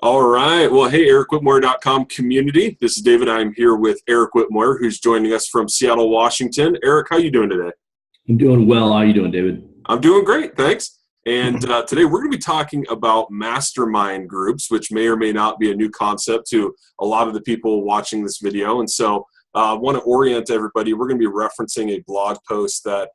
All right. Well, hey, EricWhitmoyer.com community. This is David. I'm here with Eric Whitmoyer, who's joining us from Seattle, Washington. Eric, how you doing today? I'm doing well. How are you doing, David? I'm doing great, thanks. And today we're going to be talking about mastermind groups, which may or may not be a new concept to a lot of the people watching this video. And so I want to orient everybody. We're going to be referencing a blog post that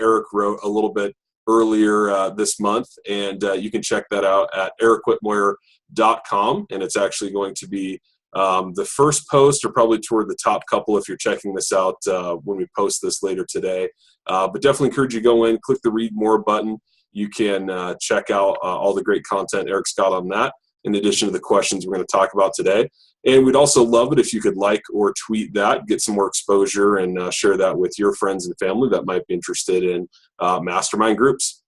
Eric wrote a little bit earlier this month, and you can check that out at EricWhitmoyer.com, and it's actually going to be the first post, or probably toward the top couple if you're checking this out when we post this later today. But definitely encourage you to go in, click the read more button. You can check out all the great content Eric's got on that, in addition to the questions we're going to talk about today. And we'd also love it if you could like or tweet that, get some more exposure, and share that with your friends and family that might be interested in mastermind groups.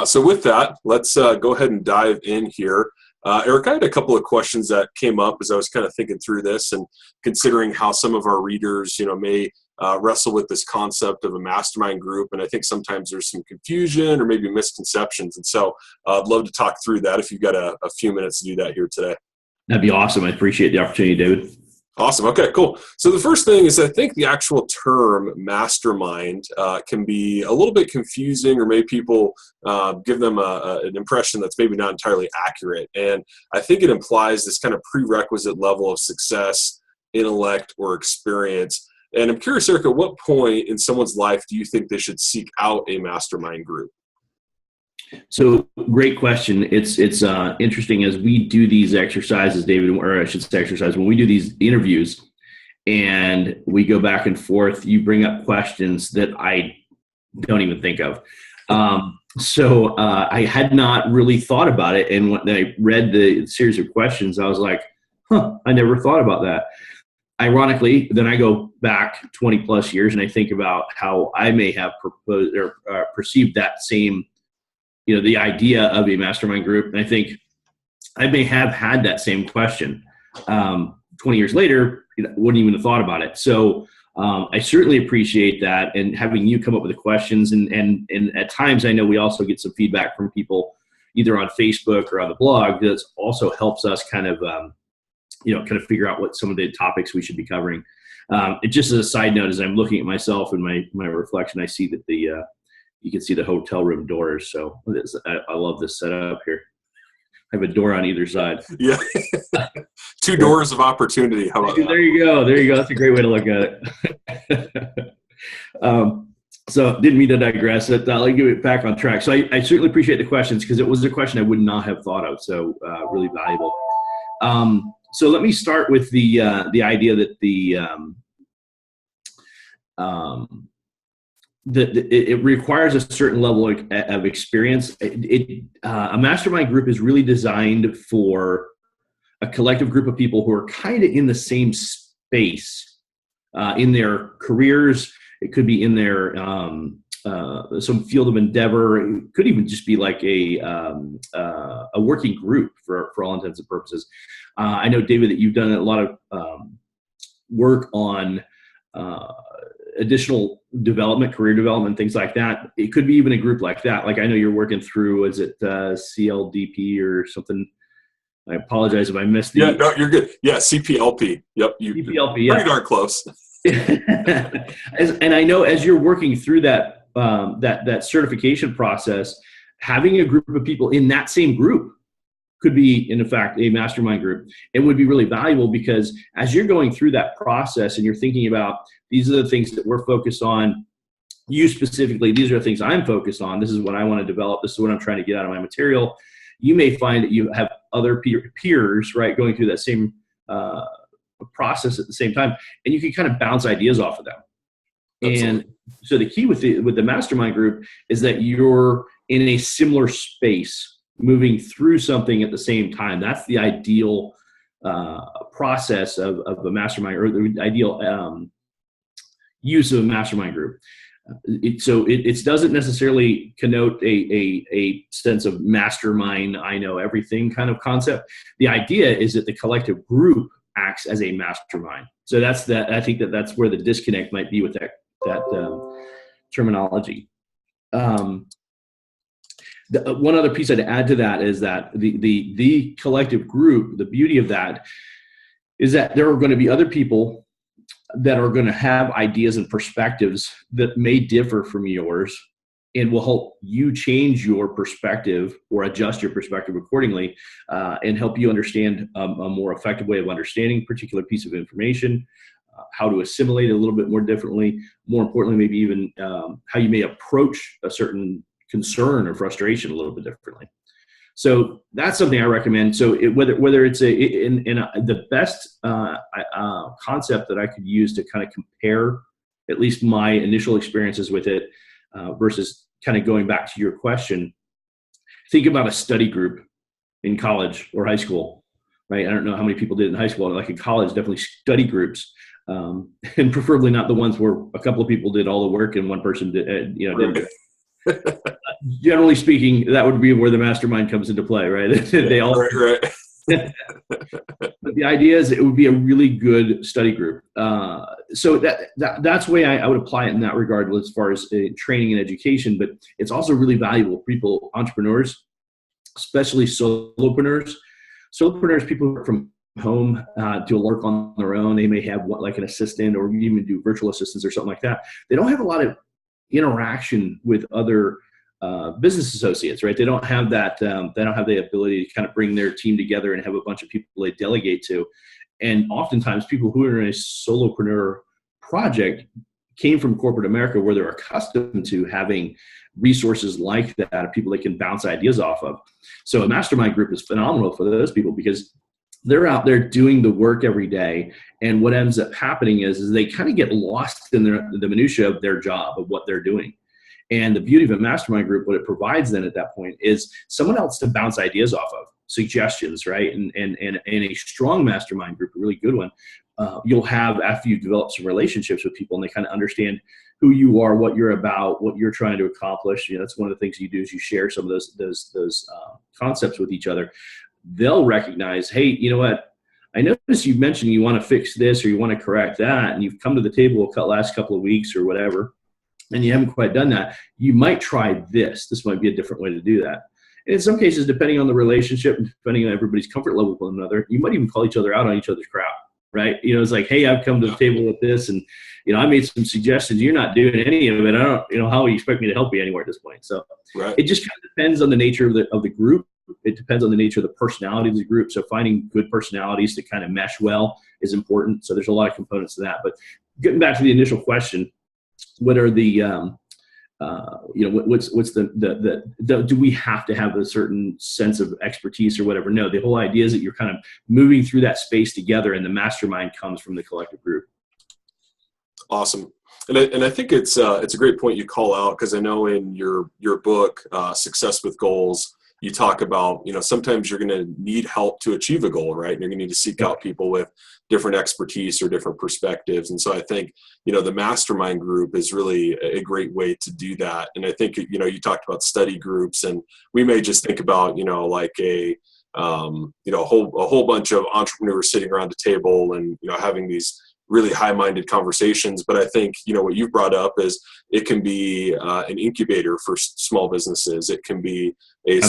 So with that, let's go ahead and dive in here. Eric, I had a couple of questions that came up as I was kind of thinking through this and considering how some of our readers, may wrestle with this concept of a mastermind group. And I think sometimes there's some confusion or maybe misconceptions. And so I'd love to talk through that if you've got a few minutes to do that here today. That'd be awesome. I appreciate the opportunity, David. Awesome. Okay, cool. So the first thing is, I think the actual term mastermind can be a little bit confusing, or maybe people give them an impression that's maybe not entirely accurate. And I think it implies this kind of prerequisite level of success, intellect, or experience. And I'm curious, Eric, at what point in someone's life do you think they should seek out a mastermind group? So great question. It's interesting as we do these exercises, David, or I should say exercise, when we do these interviews and we go back and forth, you bring up questions that I don't even think of. So I had not really thought about it. And when I read the series of questions, I was like, I never thought about that. Ironically, then I go back 20 plus years and I think about how I may have proposed or perceived that same, the idea of a mastermind group. And I think I may have had that same question 20 years later, wouldn't even have thought about it. So I certainly appreciate that. And having you come up with the questions, and at times I know we also get some feedback from people either on Facebook or on the blog that also helps us kind of figure out what some of the topics we should be covering. It just as a side note, as I'm looking at myself and my reflection, I see that you can see the hotel room doors. So I love this setup here. I have a door on either side. Yeah. Two doors of opportunity. How about that? There you go. That's a great way to look at it. So didn't mean to digress. I'll give it back on track. So I certainly appreciate the questions, because it was a question I would not have thought of. So really valuable. So let me start with the idea that it requires a certain level of experience. A mastermind group is really designed for a collective group of people who are kind of in the same space in their careers. It could be in their some field of endeavor. It could even just be like a working group for all intents and purposes. I know, David, that you've done a lot of work on additional development, career development, things like that. It could be even a group like that. Like I know you're working through, is it CLDP or something? I apologize if I missed the... Yeah, no, you're good. Yeah, CPLP. Yep. CPLP, yeah. Pretty darn close. And I know as you're working through that certification process, having a group of people in that same group could be, in fact, a mastermind group. It would be really valuable, because as you're going through that process and you're thinking about, these are the things that we're focused on, you specifically, these are the things I'm focused on, this is what I want to develop, this is what I'm trying to get out of my material, you may find that you have other peers, right, going through that same process at the same time, and you can kind of bounce ideas off of them. Absolutely. And so the key with the mastermind group is that you're in a similar space, moving through something at the same time. That's the ideal process of a mastermind, or the ideal use of a mastermind group. It doesn't necessarily connote a sense of mastermind, I know everything kind of concept. The idea is that the collective group acts as a mastermind. So I think that's where the disconnect might be with that terminology. One other piece I'd add to that is that the collective group, the beauty of that is that there are going to be other people that are going to have ideas and perspectives that may differ from yours, and will help you change your perspective or adjust your perspective accordingly, and help you understand a more effective way of understanding a particular piece of information, how to assimilate it a little bit more differently, more importantly, maybe even how you may approach a certain concern or frustration a little bit differently. So that's something I recommend. So whether it's the best concept that I could use to kind of compare at least my initial experiences with it versus kind of going back to your question, think about a study group in college or high school, right? I don't know how many people did in high school. Like in college, definitely study groups, and preferably not the ones where a couple of people did all the work and one person did, didn't. Generally speaking, that would be where the mastermind comes into play, right? They all right. But the idea is it would be a really good study group. So that's the way I would apply it in that regard as far as training and education. But it's also really valuable for people, entrepreneurs, especially solopreneurs. Solopreneurs, people who work from home, do work on their own. They may have like an assistant or even do virtual assistants or something like that. They don't have a lot of interaction with other business associates, right? They don't have that. They don't have the ability to kind of bring their team together and have a bunch of people they delegate to. And oftentimes, people who are in a solopreneur project came from corporate America, where they're accustomed to having resources like that, people they can bounce ideas off of. So a mastermind group is phenomenal for those people because they're out there doing the work every day. And what ends up happening is they kind of get lost in the minutia of their job, of what they're doing. And the beauty of a mastermind group, what it provides then at that point is someone else to bounce ideas off of, suggestions, right? And a strong mastermind group, a really good one, you'll have after you develop some relationships with people and they kind of understand who you are, what you're about, what you're trying to accomplish. That's one of the things you do is you share some of those concepts with each other. They'll recognize, hey, you know what? I noticed you mentioned you want to fix this or you want to correct that, and you've come to the table the last couple of weeks or whatever, and you haven't quite done that. You might try this. This might be a different way to do that. And in some cases, depending on the relationship, depending on everybody's comfort level with one another, you might even call each other out on each other's crap, right? It's like, hey, I've come to the table with this, and I made some suggestions. You're not doing any of it. I don't, how would you expect me to help you anywhere at this point? So right. It just kind of depends on the nature of the group. It depends on the nature of the personality of the group. So finding good personalities to kind of mesh well is important. So there's a lot of components to that. But getting back to the initial question, what are the what's the do we have to have a certain sense of expertise or whatever? No, the whole idea is that you're kind of moving through that space together, and the mastermind comes from the collective group. Awesome. And I think it's a great point you call out, because I know in your book, Success with Goals, you talk about, sometimes you're going to need help to achieve a goal, right? And you're going to need to seek out people with different expertise or different perspectives. And so I think, the mastermind group is really a great way to do that. And I think, you talked about study groups, and we may just think about, like a whole bunch of entrepreneurs sitting around a table and, having these really high-minded conversations. But I think, what you've brought up is it can be an incubator for small businesses. It can be a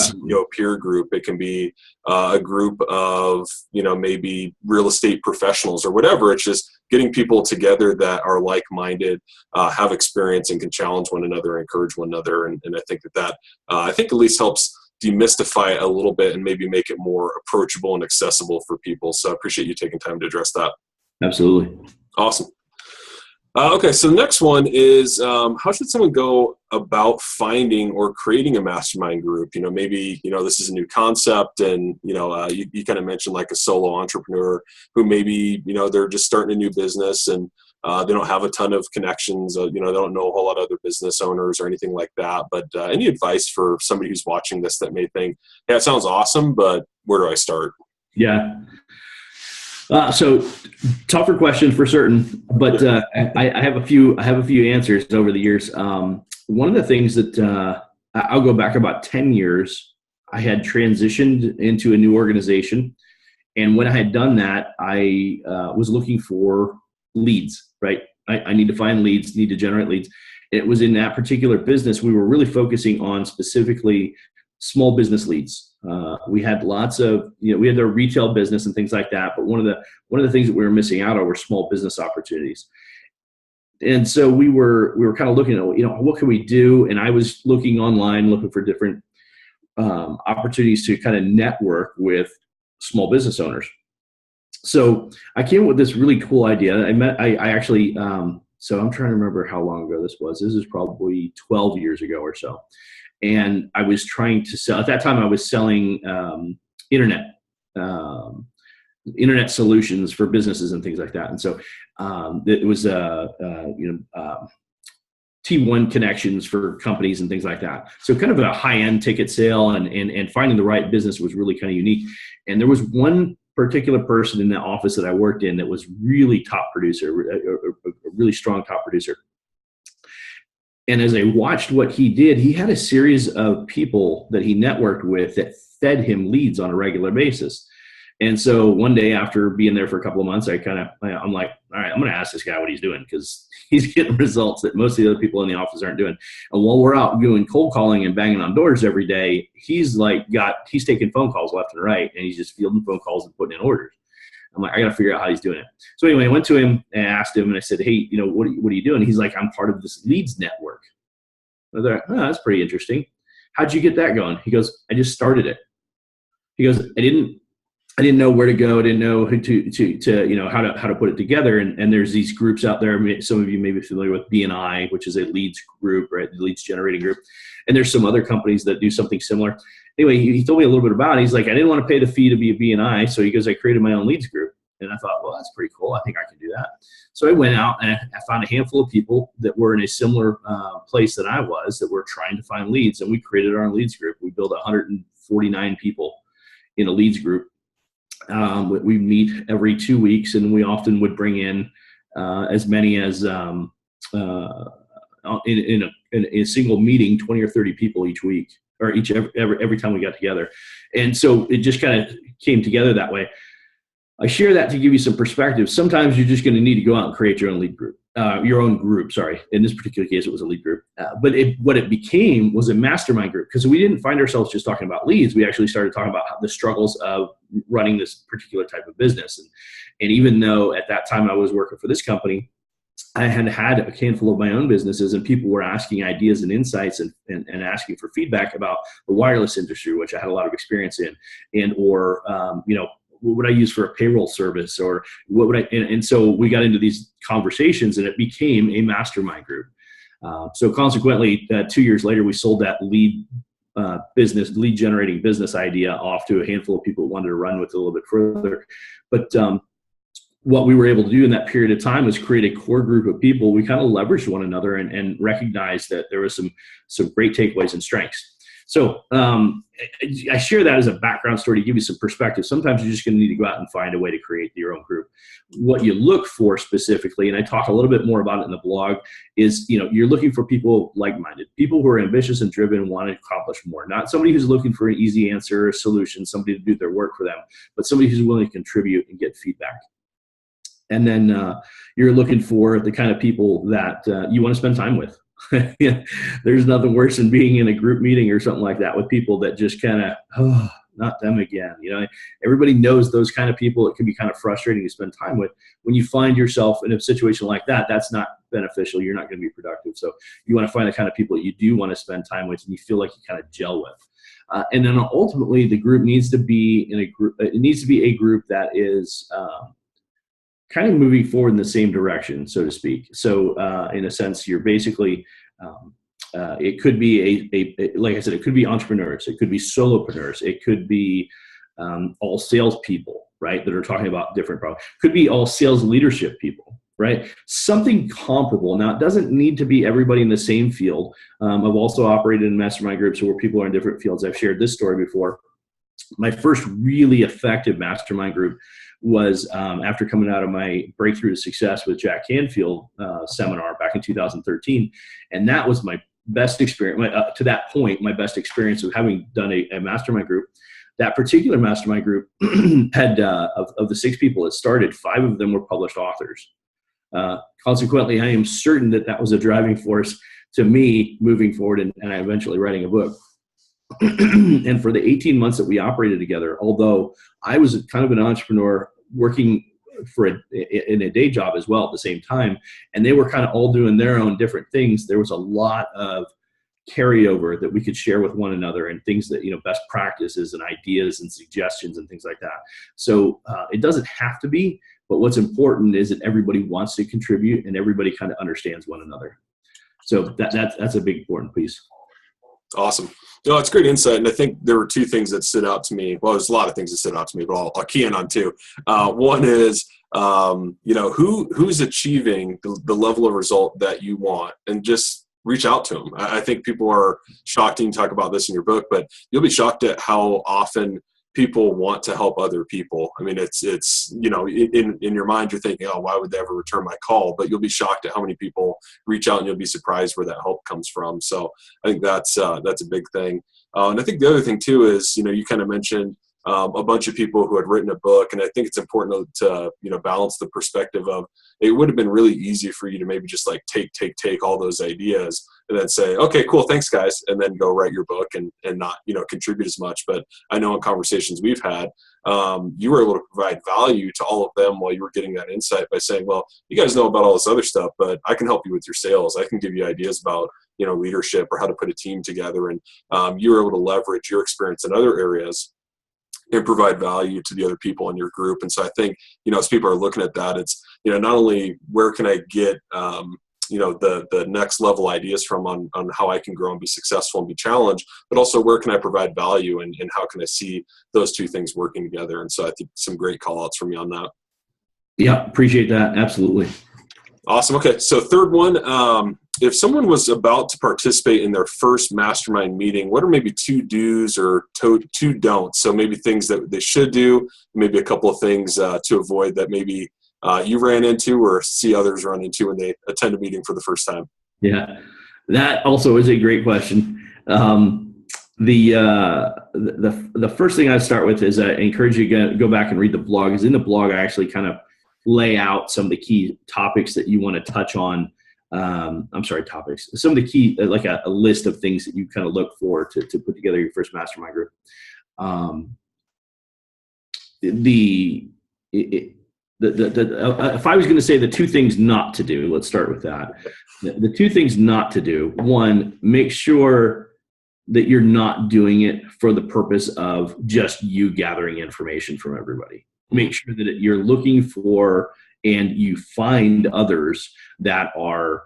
peer group. It can be a group of, maybe real estate professionals or whatever. It's just getting people together that are like-minded, have experience, and can challenge one another, encourage one another. And I think that I think at least helps demystify it a little bit and maybe make it more approachable and accessible for people. So I appreciate you taking time to address that. Absolutely. Awesome. Okay, so the next one is how should someone go about finding or creating a mastermind group? Maybe, this is a new concept, and, you kind of mentioned like a solo entrepreneur who maybe, they're just starting a new business and they don't have a ton of connections. They don't know a whole lot of other business owners or anything like that. But any advice for somebody who's watching this that may think, hey, that sounds awesome, but where do I start? Yeah. So tougher question for certain, but I have a few answers over the years. One of the things that I'll go back about 10 years, I had transitioned into a new organization. And when I had done that, I was looking for leads, right? I need to find leads, need to generate leads. It was in that particular business, we were really focusing on specifically small business leads. We had lots of, we had their retail business and things like that. But one of the things that we were missing out on were small business opportunities. And so we were kind of looking at, what can we do? And I was looking online, looking for different opportunities to kind of network with small business owners. So I came up with this really cool idea. So I'm trying to remember how long ago this was. This is probably 12 years ago or so. And I was trying to sell, at that time I was selling internet solutions for businesses and things like that. And so it was T1 connections for companies and things like that. So kind of a high-end ticket sale, and finding the right business was really kind of unique. And there was one particular person in the office that I worked in that was really top producer, a really strong top producer. And as I watched what he did, he had a series of people that he networked with that fed him leads on a regular basis. And so one day after being there for a couple of months, I'm like, all right, I'm going to ask this guy what he's doing, because he's getting results that most of the other people in the office aren't doing. And while we're out doing cold calling and banging on doors every day, he's taking phone calls left and right, and he's just fielding phone calls and putting in orders. I'm like, I got to figure out how he's doing it. So anyway, I went to him and asked him, and I said, hey, what are you doing? He's like, I'm part of this leads network. I was like, oh, that's pretty interesting. How'd you get that going? He goes, I just started it. He goes, I didn't know where to go. I didn't know who to how to put it together. And there's these groups out there. Some of you may be familiar with BNI, which is a leads group, right? The leads generating group. And there's some other companies that do something similar. Anyway, he told me a little bit about it. He's like, I didn't want to pay the fee to be a BNI. So he goes, I created my own leads group. And I thought, well, that's pretty cool. I think I can do that. So I went out and I found a handful of people that were in a similar place that I was, that were trying to find leads. And we created our own leads group. We built 149 people in a leads group. We meet every 2 weeks, and we often would bring in as many as in a single meeting, 20 or 30 people each week, or every time we got together. And so it just kind of came together that way. I share that to give you some perspective. Sometimes you're just going to need to go out and create your own lead group, sorry. In this particular case, it was a lead group. But what it became was a mastermind group, because we didn't find ourselves just talking about leads. We actually started talking about the struggles of running this particular type of business. And even though at that time I was working for this company, I had a handful of my own businesses, and people were asking ideas and insights and asking for feedback about the wireless industry, which I had a lot of experience in, what would I use for a payroll service, or what would I, and so we got into these conversations, and it became a mastermind group. So consequently, 2 years later, we sold that lead generating business idea off to a handful of people who wanted to run with it a little bit further. But what we were able to do in that period of time was create a core group of people. We kind of leveraged one another and recognized that there was some great takeaways and strengths. So I share that as a background story to give you some perspective. Sometimes you're just going to need to go out and find a way to create your own group. What you look for specifically, and I talk a little bit more about it in the blog, is you're looking for people like-minded, people who are ambitious and driven and want to accomplish more. Not somebody who's looking for an easy answer or a solution, somebody to do their work for them, but somebody who's willing to contribute and get feedback. And then you're looking for the kind of people that you want to spend time with. Yeah, there's nothing worse than being in a group meeting or something like that with people that just kind of, not them again. Everybody knows those kind of people. It can be kind of frustrating to spend time with. When you find yourself in a situation like that, that's not beneficial. You're not going to be productive. So you want to find the kind of people that you do want to spend time with, and you feel like you kind of gel with. And then ultimately, the group needs to be in a group. It needs to be a group that is kind of moving forward in the same direction, so to speak. So in a sense, you're basically, it could be like I said, it could be entrepreneurs, it could be solopreneurs, it could be all salespeople, right, that are talking about different problems. Could be all sales leadership people, right? Something comparable. Now, it doesn't need to be everybody in the same field. I've also operated in mastermind groups where people are in different fields. I've shared this story before. My first really effective mastermind group was after coming out of my Breakthrough to Success with Jack Canfield seminar back in 2013. And that was my best experience, to that point, my best experience of having done a mastermind group. That particular mastermind group had, of the 6 people that started, 5 of them were published authors. Consequently, I am certain that was a driving force to me moving forward and eventually writing a book. And for the 18 months that we operated together, although I was kind of an entrepreneur working in a day job as well at the same time, and they were kind of all doing their own different things, there was a lot of carryover that we could share with one another, and things that, best practices and ideas and suggestions and things like that. So it doesn't have to be, but what's important is that everybody wants to contribute and everybody kind of understands one another. So that's a big important piece. Awesome. No, it's great insight. And I think there were two things that stood out to me. Well, there's a lot of things that stood out to me, but I'll key in on two. One is, who's achieving the level of result that you want, and just reach out to them. I think people are shocked, and you talk about this in your book, but you'll be shocked at how often people want to help other people. I mean, it's in your mind, you're thinking, oh, why would they ever return my call? But you'll be shocked at how many people reach out, and you'll be surprised where that help comes from. So I think that's a big thing. And I think the other thing too is, you kind of mentioned a bunch of people who had written a book, and I think it's important to balance the perspective of, it would have been really easy for you to maybe just like take all those ideas and then say, okay, cool, thanks guys, and then go write your book and not contribute as much. But I know in conversations we've had, you were able to provide value to all of them while you were getting that insight by saying, well, you guys know about all this other stuff, but I can help you with your sales. I can give you ideas about leadership or how to put a team together, and you were able to leverage your experience in other areas and provide value to the other people in your group. And so I think, as people are looking at that, it's, not only where can I get, the next level ideas from on how I can grow and be successful and be challenged, but also where can I provide value, and how can I see those two things working together. And so I think some great call outs from you on that. Yeah. Appreciate that. Absolutely. Awesome. Okay. So third one, if someone was about to participate in their first mastermind meeting, what are maybe two do's or two don'ts? So maybe things that they should do, maybe a couple of things to avoid that maybe you ran into or see others run into when they attend a meeting for the first time. Yeah, that also is a great question. The first thing I start with is I encourage you to go back and read the blog. Because in the blog, I actually kind of lay out some of the key topics that you want to touch on. Topics. Some of the key, like a list of things that you kind of look for to put together your first mastermind group. If I was going to say the two things not to do, let's start with that. The two things not to do: one, make sure that you're not doing it for the purpose of just you gathering information from everybody. Make sure that you're looking for and you find others that are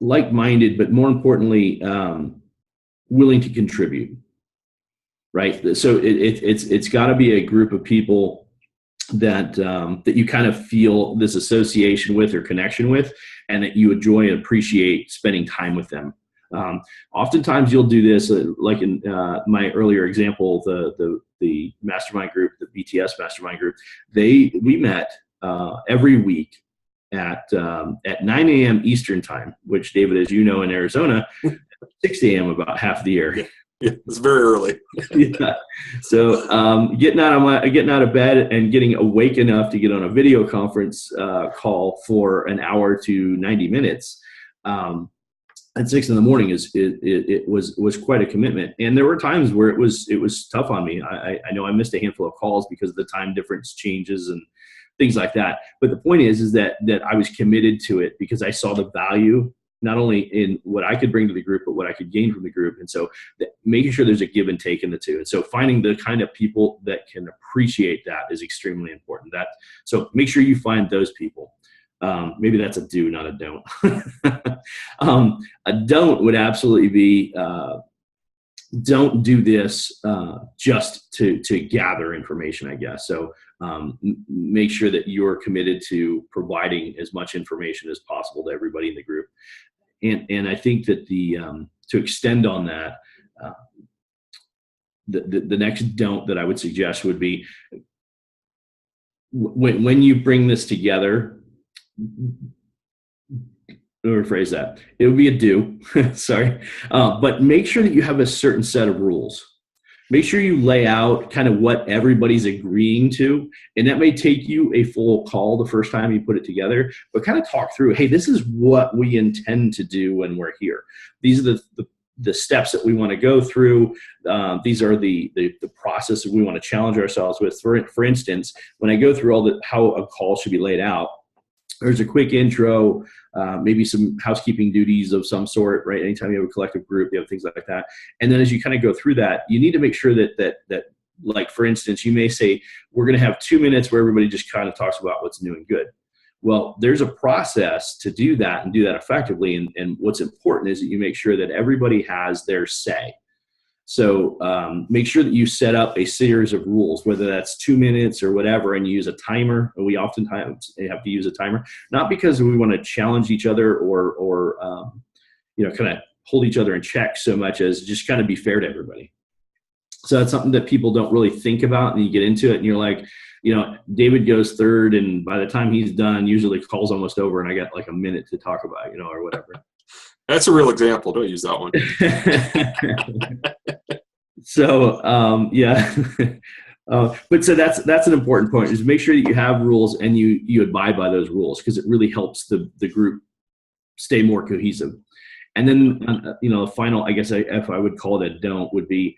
like-minded, but more importantly, willing to contribute. Right. So it's got to be a group of people that you kind of feel this association with or connection with, and that you enjoy and appreciate spending time with them. Oftentimes you'll do this, like in my earlier example, the mastermind group, the BTS mastermind group. We met every week at 9 a.m. Eastern time, which, David, as you know, in Arizona, 6 a.m. about half the year. Yeah, it's very early. Yeah. So getting out of bed and getting awake enough to get on a video conference call for an hour to 90 minutes at 6 in the morning it was quite a commitment. And there were times where it was tough on me. I know I missed a handful of calls because of the time difference changes and things like that. But the point is that I was committed to it because I saw the value not only in what I could bring to the group, but what I could gain from the group. And so making sure there's a give and take in the two. And so finding the kind of people that can appreciate that is extremely important. So make sure you find those people. Maybe that's a do, not a don't. A don't would absolutely be, don't do this just to gather information, I guess. So make sure that you're committed to providing as much information as possible to everybody in the group. And I think that to extend on that, the next don't that I would suggest would be when you bring this together. Rephrase that. It would be a do. Sorry, but make sure that you have a certain set of rules. make sure you lay out kind of what everybody's agreeing to. And that may take you a full call the first time you put it together, but kind of talk through, hey, this is what we intend to do when we're here. These are the steps that we want to go through. These are the process that we want to challenge ourselves with. For instance, when I go through how a call should be laid out, there's a quick intro, maybe some housekeeping duties of some sort, right? Anytime you have a collective group, you have things like that. And then as you kind of go through that, you need to make sure that like, for instance, you may say, we're going to have 2 minutes where everybody just kind of talks about what's new and good. Well, there's a process to do that and do that effectively. And what's important is that you make sure that everybody has their say. So make sure that you set up a series of rules, whether that's 2 minutes or whatever, and you use a timer. We oftentimes have to use a timer, not because we want to challenge each other or kind of hold each other in check so much as just kind of be fair to everybody. So that's something that people don't really think about, and you get into it and you're like, David goes third, and by the time he's done, usually the call's almost over and I got like a minute to talk about, or whatever. That's a real example. Don't use that one. So, yeah. But so that's an important point, is make sure that you have rules and you abide by those rules, because it really helps the group stay more cohesive. And then, final, I guess if I would call it a don't, would be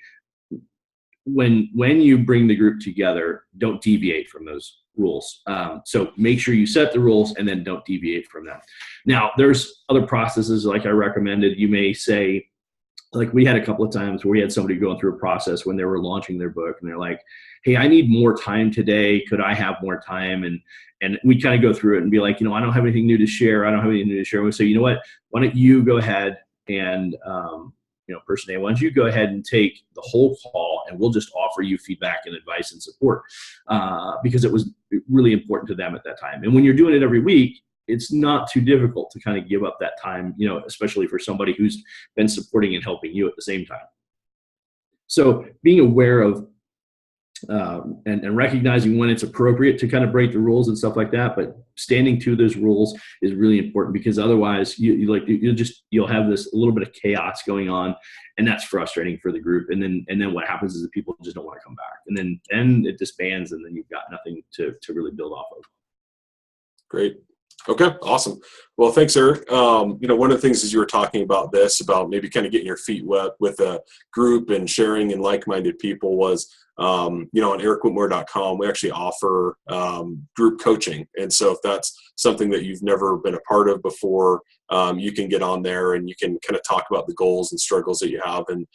when you bring the group together, don't deviate from those rules. So make sure you set the rules and then don't deviate from them. Now, there's other processes like I recommended. You may say, like we had a couple of times where we had somebody going through a process when they were launching their book, and they're like, hey, I need more time today. Could I have more time? And we kind of go through it and be like, I don't have anything new to share. I don't have anything new to share. We say, you know what, why don't you go ahead and, person A, why don't you go ahead and take the whole call and we'll just offer you feedback and advice and support, because it was really important to them at that time. And when you're doing it every week, it's not too difficult to kind of give up that time, especially for somebody who's been supporting and helping you at the same time. So being aware of and recognizing when it's appropriate to kind of break the rules and stuff like that, but standing to those rules is really important, because otherwise you'll have this a little bit of chaos going on, and that's frustrating for the group. And then what happens is that people just don't want to come back, and then it disbands, and then you've got nothing to really build off of. Great. Okay, awesome. Well, thanks, Eric. One of the things as you were talking about about maybe kind of getting your feet wet with a group and sharing in like-minded people was, on EricWhitmoyer.com, we actually offer group coaching. And so if that's something that you've never been a part of before, you can get on there and you can kind of talk about the goals and struggles that you have. And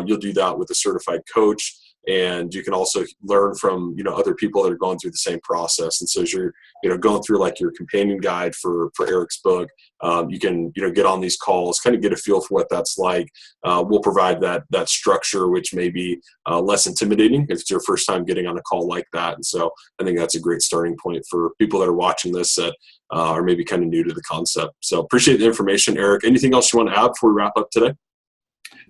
you'll do that with a certified coach. And you can also learn from, other people that are going through the same process. And so as you're, going through like your companion guide for Eric's book, you can, get on these calls, kind of get a feel for what that's like. We'll provide that structure, which may be less intimidating if it's your first time getting on a call like that. And so I think that's a great starting point for people that are watching this that are maybe kind of new to the concept. So appreciate the information, Eric. Anything else you want to add before we wrap up today?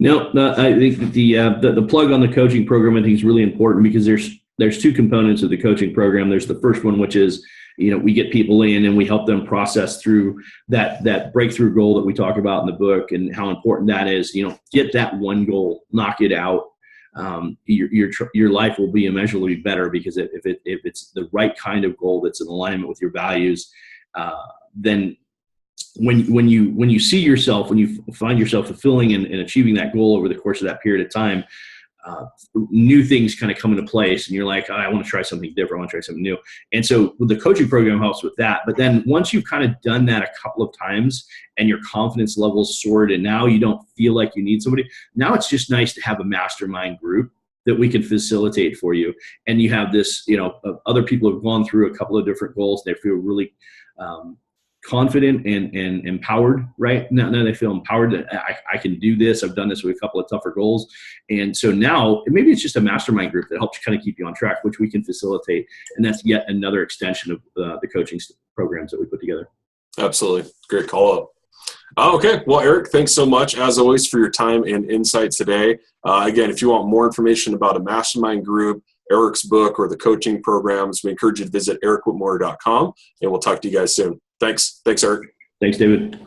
No, I think that the plug on the coaching program, I think, is really important, because there's two components of the coaching program. There's the first one, which is, we get people in and we help them process through that breakthrough goal that we talk about in the book, and how important that is. Get that one goal, knock it out. Your life will be immeasurably better, because if it's the right kind of goal that's in alignment with your values, then when you see yourself, when you find yourself fulfilling and achieving that goal over the course of that period of time, new things kind of come into place, and you're like, I want to try something different. I want to try something new. And so the coaching program helps with that. But then once you've kind of done that a couple of times and your confidence level's soared, and now you don't feel like you need somebody, now it's just nice to have a mastermind group that we can facilitate for you. And you have this, other people have gone through a couple of different goals. They feel really confident and empowered, right? Now they feel empowered that I can do this. I've done this with a couple of tougher goals. And so now maybe it's just a mastermind group that helps kind of keep you on track, which we can facilitate. And that's yet another extension of the coaching programs that we put together. Absolutely. Great call up. Okay. Well, Eric, thanks so much, as always, for your time and insight today. Again, if you want more information about a mastermind group, Eric's book, or the coaching programs, we encourage you to visit EricWhitmoyer.com, and we'll talk to you guys soon. Thanks. Thanks, Eric. Thanks, David.